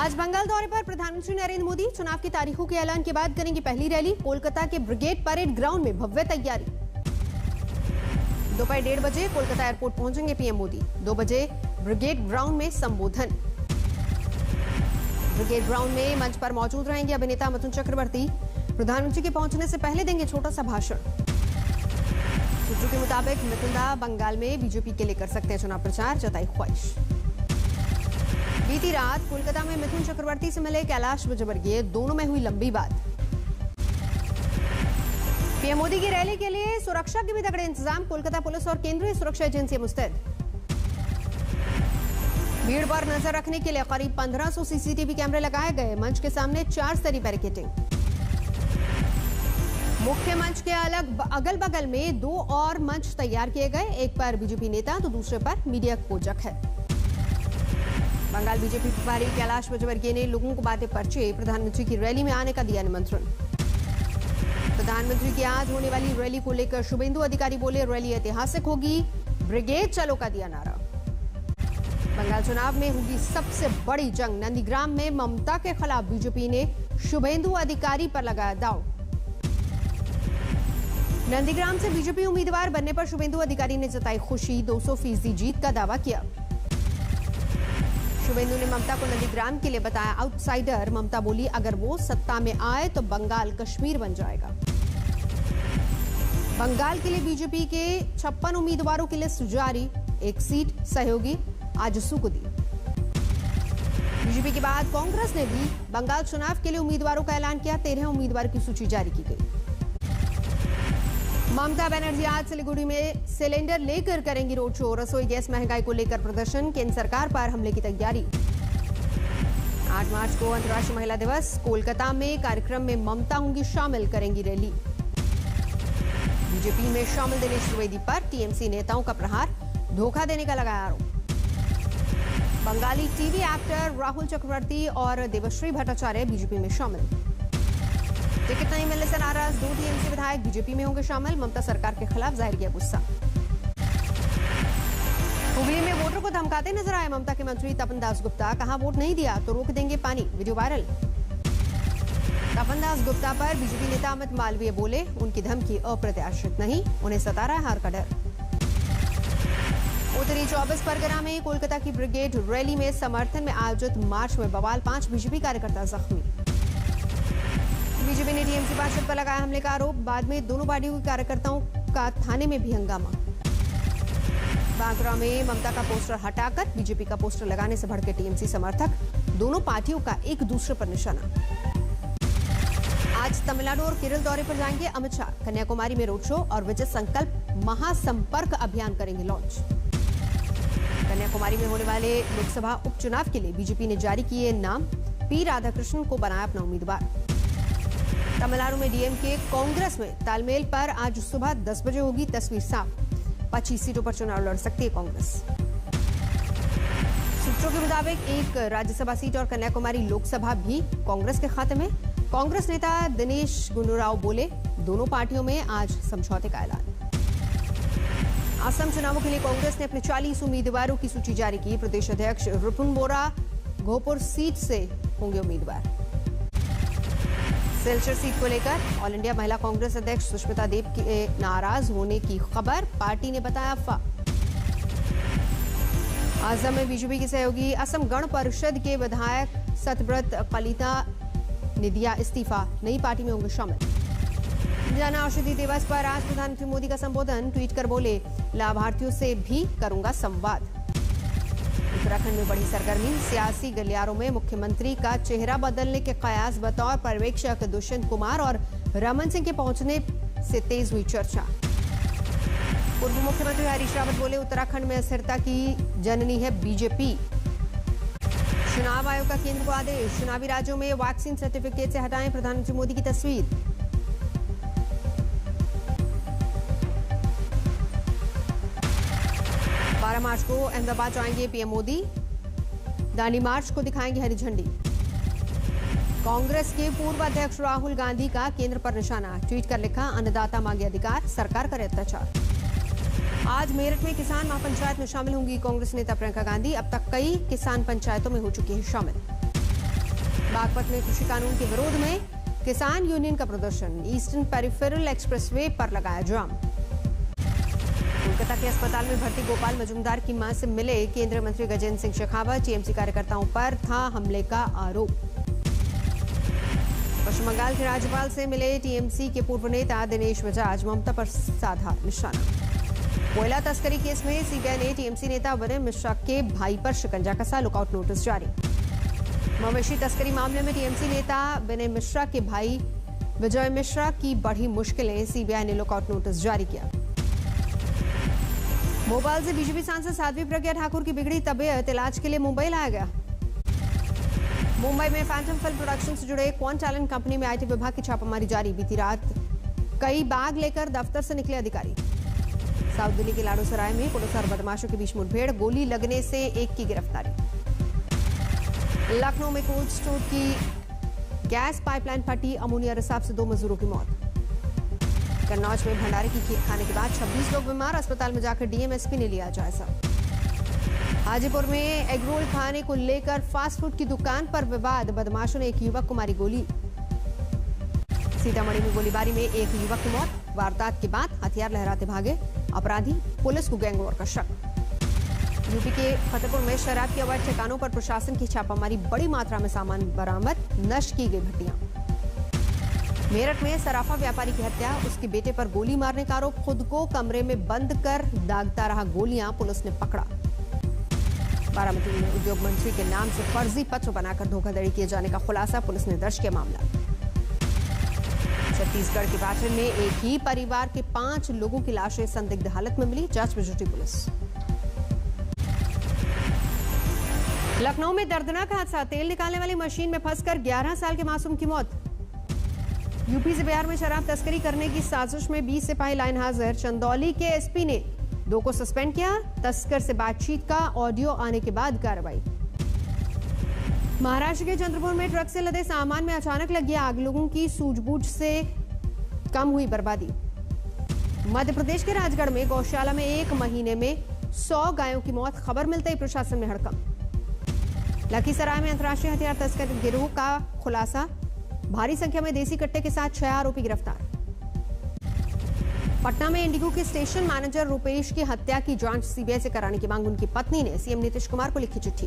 आज बंगाल दौरे पर प्रधानमंत्री नरेंद्र मोदी चुनाव की तारीखों के ऐलान के बाद करेंगे पहली रैली। कोलकाता के ब्रिगेड परेड ग्राउंड में भव्य तैयारी। दोपहर 1:30 बजे कोलकाता एयरपोर्ट पहुंचेंगे पीएम मोदी। 2 बजे ब्रिगेड ग्राउंड में संबोधन। ब्रिगेड ग्राउंड में मंच पर मौजूद रहेंगे अभिनेता मिथुन चक्रवर्ती। प्रधानमंत्री के पहुंचने से पहले देंगे छोटा सा भाषण। सूत्रों के मुताबिक मिथुन दा बंगाल में बीजेपी के लिए कर सकते हैं चुनाव प्रचार, जताई ख्वाहिश। बीती रात कोलकाता में मिथुन चक्रवर्ती से मिले कैलाश विजयवर्गीय, दोनों में हुई लंबी बात। पीएम मोदी की रैली के लिए सुरक्षा के भी तगड़े इंतजाम। कोलकाता पुलिस और केंद्रीय सुरक्षा एजेंसी मुस्तैद। भीड़ पर नजर रखने के लिए करीब 1500 सीसीटीवी कैमरे लगाए गए। मंच के सामने 4 स्तरीय बैरिकेडिंग। मुख्य मंच के अगल बगल में 2 और मंच तैयार किए गए। एक पर बीजेपी नेता तो दूसरे पर मीडिया कोजक है। बंगाल बीजेपी प्रभारी कैलाश विजयवर्गीय ने लोगों को बातें पर्चे प्रधानमंत्री की रैली में आने का दिया निमंत्रण। प्रधानमंत्री की आज होने वाली रैली को लेकर शुभेंदु अधिकारी बोले, रैली ऐतिहासिक होगी, ब्रिगेड चलो का दिया नारा। बंगाल चुनाव में होगी सबसे बड़ी जंग। नंदीग्राम में ममता के खिलाफ बीजेपी ने शुभेंदु अधिकारी पर लगाया दांव। नंदीग्राम से बीजेपी उम्मीदवार बनने पर शुभेंदु अधिकारी ने जताई खुशी। 200% जीत का दावा किया। शुभेंदु ने ममता को नंदीग्राम के लिए बताया आउटसाइडर। ममता बोली, अगर वो सत्ता में आए तो बंगाल कश्मीर बन जाएगा। बंगाल के लिए बीजेपी के 56 उम्मीदवारों की लिस्ट जारी। 1 सीट सहयोगी आजसू को दी। बीजेपी के बाद कांग्रेस ने भी बंगाल चुनाव के लिए उम्मीदवारों का ऐलान किया। 13 उम्मीदवारों की सूची जारी की गई। ममता बनर्जी आज सिलीगुड़ी में सिलेंडर लेकर करेंगी रोड शो। रसोई गैस महंगाई को लेकर प्रदर्शन। केंद्र सरकार पर हमले की तैयारी। 8 मार्च को अंतर्राष्ट्रीय महिला दिवस। कोलकाता में कार्यक्रम में ममता होंगी शामिल, करेंगी रैली। बीजेपी में शामिल दिनेश त्रिवेदी पर टीएमसी नेताओं का प्रहार, धोखा देने का लगाया आरोप। बंगाली टीवी एक्टर राहुल चक्रवर्ती और देवश्री भट्टाचार्य बीजेपी में शामिल। टिकट नहीं मिलने से नाराज 2 टीएमसी विधायक बीजेपी में होंगे शामिल। ममता सरकार के खिलाफ जाहिर किया गुस्सा। हुगली में वोटर को धमकाते नजर आए ममता के मंत्री तपन दास गुप्ता। कहा, वोट नहीं दिया तो रोक देंगे पानी, वीडियो वायरल। तपन दास गुप्ता पर बीजेपी नेता अमित मालवीय बोले, उनकी धमकी अप्रत्याशित नहीं, उन्हें सता रहा है हार का डर। उत्तरी 24 परगना में कोलकाता की ब्रिगेड रैली में समर्थन में आयोजित मार्च में बवाल, 5 बीजेपी कार्यकर्ता जख्मी। बीजेपी ने टीएमसी पार्षद पर लगाया हमले का आरोप। बाद में दोनों पार्टियों के कार्यकर्ताओं का थाने में भी हंगामा। बांकुरा में ममता का पोस्टर हटाकर बीजेपी का पोस्टर लगाने से भड़के टीएमसी समर्थक। दोनों पार्टियों का एक दूसरे पर निशाना। आज तमिलनाडु और केरल दौरे पर जाएंगे अमित शाह। कन्याकुमारी में रोड शो और विजय संकल्प महासंपर्क अभियान करेंगे लॉन्च। कन्याकुमारी में होने वाले लोकसभा उपचुनाव के लिए बीजेपी ने जारी किए नाम। पी राधाकृष्णन को बनाया अपना उम्मीदवार। तमिलनाडु में डीएमके कांग्रेस में तालमेल पर आज सुबह 10 बजे होगी तस्वीर साफ। 25 सीटों पर चुनाव लड़ सकती है कांग्रेस। सूत्रों के मुताबिक एक राज्यसभा सीट और कन्याकुमारी लोकसभा भी कांग्रेस के खाते में। कांग्रेस नेता दिनेश गुंडूराव बोले, दोनों पार्टियों में आज समझौते का ऐलान। असम चुनावों के लिए कांग्रेस ने अपने 40 उम्मीदवारों की सूची जारी की। प्रदेश अध्यक्ष रिपुन बोरा घोपुर सीट से होंगे उम्मीदवार। सिलचर सीट को लेकर ऑल इंडिया महिला कांग्रेस अध्यक्ष सुष्मिता देव के नाराज होने की खबर, पार्टी ने बताया अफवाह। असम में बीजेपी की सहयोगी असम गण परिषद के विधायक सतव्रत कलिता ने दिया इस्तीफा। नई पार्टी में होंगे शामिल। जन औषधि दिवस पर आज प्रधानमंत्री मोदी का संबोधन। ट्वीट कर बोले, लाभार्थियों से भी करूंगा संवाद। उत्तराखंड में बड़ी सरगर्मी। सियासी गलियारों में मुख्यमंत्री का चेहरा बदलने के कयास। बतौर पर्यवेक्षक दुष्यंत कुमार और रमन सिंह के पहुंचने से तेज हुई चर्चा। पूर्व मुख्यमंत्री हरीश रावत बोले, उत्तराखंड में अस्थिरता की जननी है बीजेपी। चुनाव आयोग का केंद्र को आदेश। चुनावी राज्यों में वैक्सीन सर्टिफिकेट से हटाएं प्रधानमंत्री मोदी की तस्वीर। मार्च को अहमदाबाद जाएंगे पीएम मोदी। दांडी मार्च को दिखाएंगे हरी झंडी। कांग्रेस के पूर्व अध्यक्ष राहुल गांधी का केंद्र पर निशाना। ट्वीट कर लिखा, अन्नदाता मांगे अधिकार, सरकार करे अत्याचार। आज मेरठ में किसान महापंचायत में शामिल होंगी कांग्रेस नेता प्रियंका गांधी। अब तक कई किसान पंचायतों में हो चुकी है शामिल। बागपत में कृषि कानून के विरोध में किसान यूनियन का प्रदर्शन, ईस्टर्न पेरिफेरल एक्सप्रेसवे पर लगाया जाम। कोलकाता के अस्पताल में भर्ती गोपाल मजूमदार की मां से मिले केंद्रीय मंत्री गजेंद्र सिंह शेखावत, टीएमसी कार्यकर्ताओं पर था हमले का आरोप। पश्चिम बंगाल के राज्यपाल से मिले टीएमसी के पूर्व नेता दिनेश बजाज, ममता पर साधा निशाना। कोयला तस्करी केस में सीबीआई ने टीएमसी नेता विनय मिश्रा के भाई पर शिकंजा कसा, लुकआउट नोटिस जारी। मवेशी तस्करी मामले में टीएमसी नेता विनय मिश्रा के भाई विजय मिश्रा की बढ़ी मुश्किलें, सीबीआई ने लुकआउट नोटिस जारी किया। भोपाल से बीजेपी सांसद साध्वी प्रज्ञा ठाकुर की बिगड़ी तबीयत, इलाज के लिए मुंबई लाया गया। मुंबई में फैंटम फिल्म प्रोडक्शन से जुड़े क्वांट टैलेंट कंपनी में आईटी विभाग की छापामारी जारी। बीती रात कई बैग लेकर दफ्तर से निकले अधिकारी। साउथ दिल्ली के लाड़ूसराय में पुलिस और बदमाशों के बीच मुठभेड़, गोली लगने से एक की गिरफ्तारी। लखनऊ में कोल्ड स्टोर की गैस पाइपलाइन फटी, अमोनिया रिसाव से 2 मजदूरों की मौत। कन्नौज में भंडारे की खीर खाने के बाद 26 लोग बीमार, अस्पताल में जाकर डीएमएसपी ने लिया जायजा। हाजीपुर में एग रोल खाने को लेकर फास्ट फूड की दुकान पर विवाद, बदमाशों ने एक युवक को मारी गोली। सीतामढ़ी में गोलीबारी में एक युवक की मौत, वारदात के बाद हथियार लहराते भागे अपराधी, पुलिस को गैंगवॉर का शक। यूपी के फतेहपुर में शराब के अवैध ठिकानों पर प्रशासन की छापामारी, बड़ी मात्रा में सामान बरामद, नष्ट की गई भट्टियां। मेरठ में सराफा व्यापारी की हत्या, उसके बेटे पर गोली मारने का आरोप, खुद को कमरे में बंद कर दागता रहा गोलियां, पुलिस ने पकड़ा। बारामती में उद्योग मंत्री के नाम से फर्जी पत्र बनाकर धोखाधड़ी किए जाने का खुलासा, पुलिस ने दर्ज किया मामला। छत्तीसगढ़ के पाटन में एक ही परिवार के 5 लोगों की लाशें संदिग्ध हालत में मिली, जांच में जुटी पुलिस। लखनऊ में दर्दनाक हादसा, तेल निकालने वाली मशीन में फंसकर 11 साल के मासूम की मौत। यूपी से बिहार में शराब तस्करी करने की साजिश में 20 सिपाही लाइन हाजिर, चंदौली के एसपी ने 2 को सस्पेंड किया। तस्कर से बातचीत का ऑडियो आने के बाद कार्रवाई। महाराष्ट्र के चंद्रपुर में ट्रक से लदे सामान में अचानक लगी आग, लोगों की सूझबूझ से कम हुई बर्बादी। मध्य प्रदेश के राजगढ़ में गौशाला में 1 महीने में 100 गायों की मौत, खबर मिलते ही प्रशासन में हड़कंप। लखीसराय में अंतर्राष्ट्रीय हथियार तस्कर गिरोह का खुलासा, भारी संख्या में देसी कट्टे के साथ 6 आरोपी गिरफ्तार। पटना में इंडिगो के स्टेशन मैनेजर रुपेश की हत्या की जांच सीबीआई से कराने की मांग उनकी पत्नी ने सीएम नीतीश कुमार को लिखी चिट्ठी।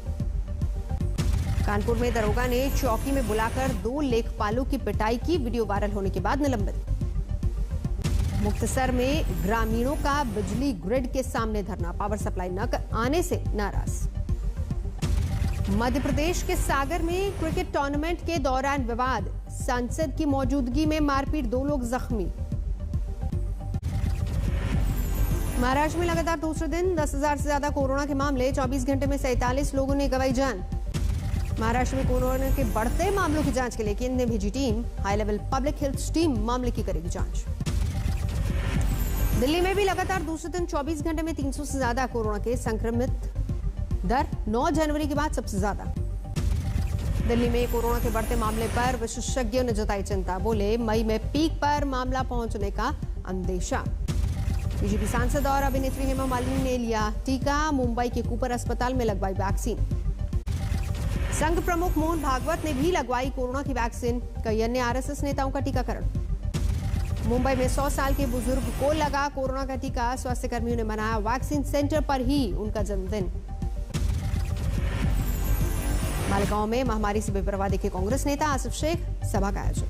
कानपुर में दरोगा ने चौकी में बुलाकर 2 लेखपालों की पिटाई की, वीडियो वायरल होने के बाद निलंबित। मुक्तसर में ग्रामीणों का बिजली ग्रिड के सामने धरना, पावर सप्लाई न आने से नाराज। मध्य प्रदेश के सागर में क्रिकेट टूर्नामेंट के दौरान विवाद, सांसद की मौजूदगी में मारपीट, 2 लोग जख्मी। महाराष्ट्र में लगातार दूसरे दिन 10,000 से ज्यादा कोरोना के मामले, 24 घंटे में 47 लोगों ने गंवाई जान। महाराष्ट्र में कोरोना के बढ़ते मामलों की जांच के लिए केंद्र ने भेजी team, high level public health team मामले की करेगी जांच। दिल्ली में भी लगातार दूसरे दिन 24 घंटे में 300 से ज्यादा कोरोना के संक्रमित, दर 9 जनवरी के बाद सबसे ज्यादा। दिल्ली में कोरोना के बढ़ते मामले पर विशेषज्ञों ने जताई चिंता, बोले मई में पीक पर मामला पहुंचने का अंदेशा। बीजेपी सांसद और अभिनेत्री हेमा मालिनी ने लिया टीका, मुंबई के कूपर अस्पताल में लगवाई वैक्सीन। संघ प्रमुख मोहन भागवत ने भी लगवाई कोरोना की वैक्सीन, कई अन्य आरएसएस नेताओं का टीकाकरण। मुंबई में 100 साल के बुजुर्ग को लगा कोरोना का टीका, स्वास्थ्य कर्मियों ने मनाया वैक्सीन सेंटर पर ही उनका जन्मदिन। मालेगांव में महामारी से बेपरवाह दिखे कांग्रेस नेता आसिफ शेख, सभा का आयोजन।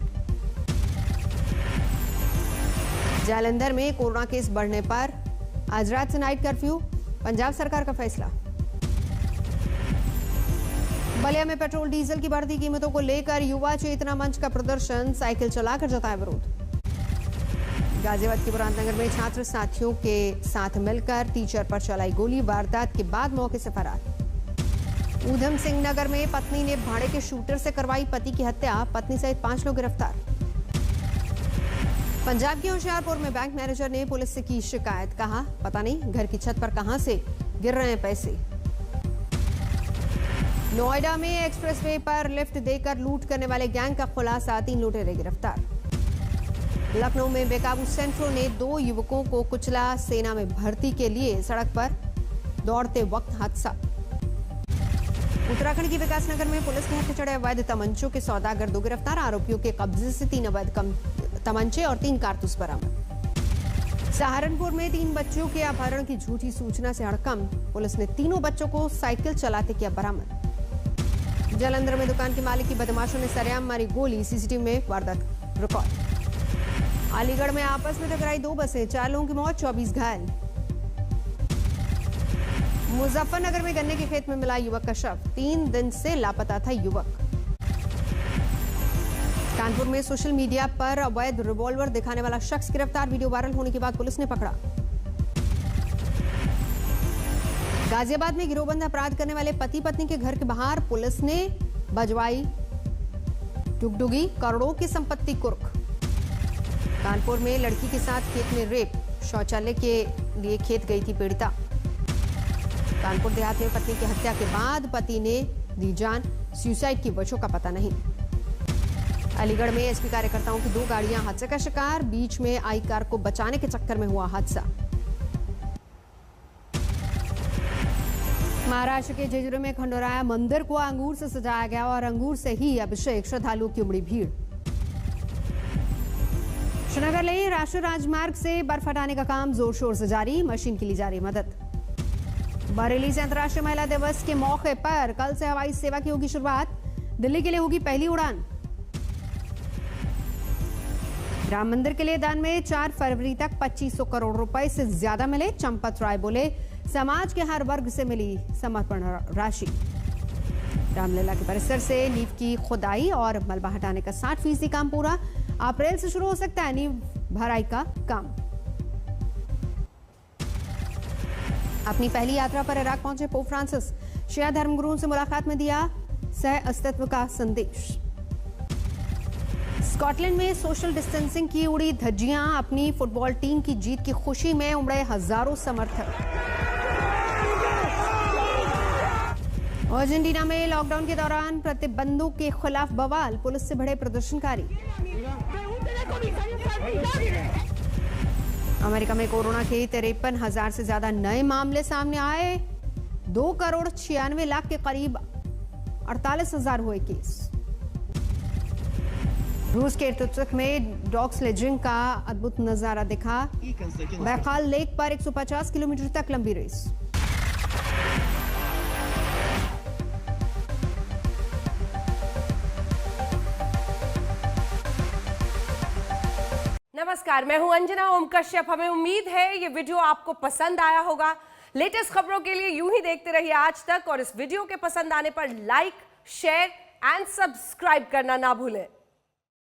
जालंधर में कोरोना केस बढ़ने पर आज रात से नाइट कर्फ्यू, पंजाब सरकार का फैसला। बलिया में पेट्रोल डीजल की बढ़ती कीमतों को लेकर युवा चेतना मंच का प्रदर्शन, साइकिल चलाकर जताया विरोध। गाजियाबाद के बुराननगर में छात्र साथियों के साथ मिलकर टीचर पर चलाई गोली, वारदात के बाद मौके से फरार। ऊधम सिंह नगर में पत्नी ने भाड़े के शूटर से करवाई पति की हत्या, पत्नी सहित 5 लोग गिरफ्तार। पंजाब के होशियारपुर में बैंक मैनेजर ने पुलिस से की शिकायत, कहा पता नहीं घर की छत पर कहां से गिर रहे हैं पैसे। नोएडा में एक्सप्रेसवे पर लिफ्ट देकर लूट करने वाले गैंग का खुलासा, 3 लुटेरे गिरफ्तार। लखनऊ में बेकाबू सेंट्रो ने 2 युवकों को कुचला, सेना में भर्ती के लिए सड़क पर दौड़ते वक्त हादसा। उत्तराखंड की विकासनगर में पुलिस के हाथ चढ़े अवैध तमंचों के सौदागर, 2 गिरफ्तार, आरोपियों के कब्जे से 3 अवैध तमंचे और 3 कारतूस बरामद। सहारनपुर में 3 बच्चों के अपहरण की झूठी सूचना से हड़कंप, पुलिस ने तीनों बच्चों को साइकिल चलाते किया बरामद। जालंधर में दुकान के मालिक की बदमाशों ने सरेआम मारी गोली, सीसीटीवी में वारदात रिकॉर्ड। अलीगढ़ में आपस में टकराई 2 बसें, 4 लोगों की मौत, 24 घायल। मुजफ्फरनगर में गन्ने के खेत में मिला युवक का शव, 3 दिन से लापता था युवक। कानपुर में सोशल मीडिया पर अवैध रिवॉल्वर दिखाने वाला शख्स गिरफ्तार, वीडियो वायरल होने के बाद पुलिस ने पकड़ा। गाजियाबाद में गिरोहबंद अपराध करने वाले पति पत्नी के घर के बाहर पुलिस ने बजवाई डुगडुगी, करोड़ों की संपत्ति कुर्क। कानपुर में लड़की के साथ खेत में रेप, शौचालय के लिए खेत गई थी पीड़िता। कानपुर देहात में पत्नी की हत्या के बाद पति ने दी जान, सुसाइड की वजह का पता नहीं। अलीगढ़ में एसपी कार्यकर्ताओं की 2 गाड़ियां हादसे का शिकार, बीच में आई कार को बचाने के चक्कर में हुआ हादसा। महाराष्ट्र के जेजुरी में खंडोराया मंदिर को अंगूर से सजाया गया और अंगूर से ही अभिषेक, श्रद्धालुओं की उमड़ी भीड़। श्रीनगर लेह राष्ट्रीय राजमार्ग से बर्फ हटाने का काम जोर शोर से जारी, मशीन की ली जा रही मदद। बरेली से अंतर्राष्ट्रीय महिला दिवस के मौके पर कल से हवाई सेवा की होगी शुरुआत, दिल्ली के लिए होगी पहली उड़ान। राम मंदिर के लिए दान में 4 फरवरी तक 2500 करोड़ रुपए से ज्यादा मिले, चंपत राय बोले समाज के हर वर्ग से मिली समर्पण राशि। रामलला के परिसर से नींव की खुदाई और मलबा हटाने का 60% काम पूरा, अप्रैल से शुरू हो सकता है नींव भराई का काम। अपनी पहली यात्रा पर इराक पहुंचे पोप फ्रांसिस, शिया धर्मगुरुओं से मुलाकात में दिया सह अस्तित्व का संदेश। स्कॉटलैंड में सोशल डिस्टेंसिंग की उड़ी धज्जियां, अपनी फुटबॉल टीम की जीत की खुशी में उमड़े हजारों समर्थक। अर्जेंटीना में लॉकडाउन के दौरान प्रतिबंधों के खिलाफ बवाल, पुलिस से भिड़े प्रदर्शनकारी। अमेरिका में कोरोना के 53,000 से ज्यादा नए मामले सामने आए, 2,96,00,000 के करीब 48,000 हुए केस। रूस के इर्तुत्स्क में डॉग स्लेजिंग का अद्भुत नजारा दिखा, बैकाल लेक पर 150 किलोमीटर तक लंबी रेस। नमस्कार, मैं हूं अंजना ओम कश्यप। हमें उम्मीद है ये वीडियो आपको पसंद आया होगा। लेटेस्ट खबरों के लिए यूं ही देखते रहिए आज तक और इस वीडियो के पसंद आने पर लाइक, शेयर एंड सब्सक्राइब करना ना भूलें।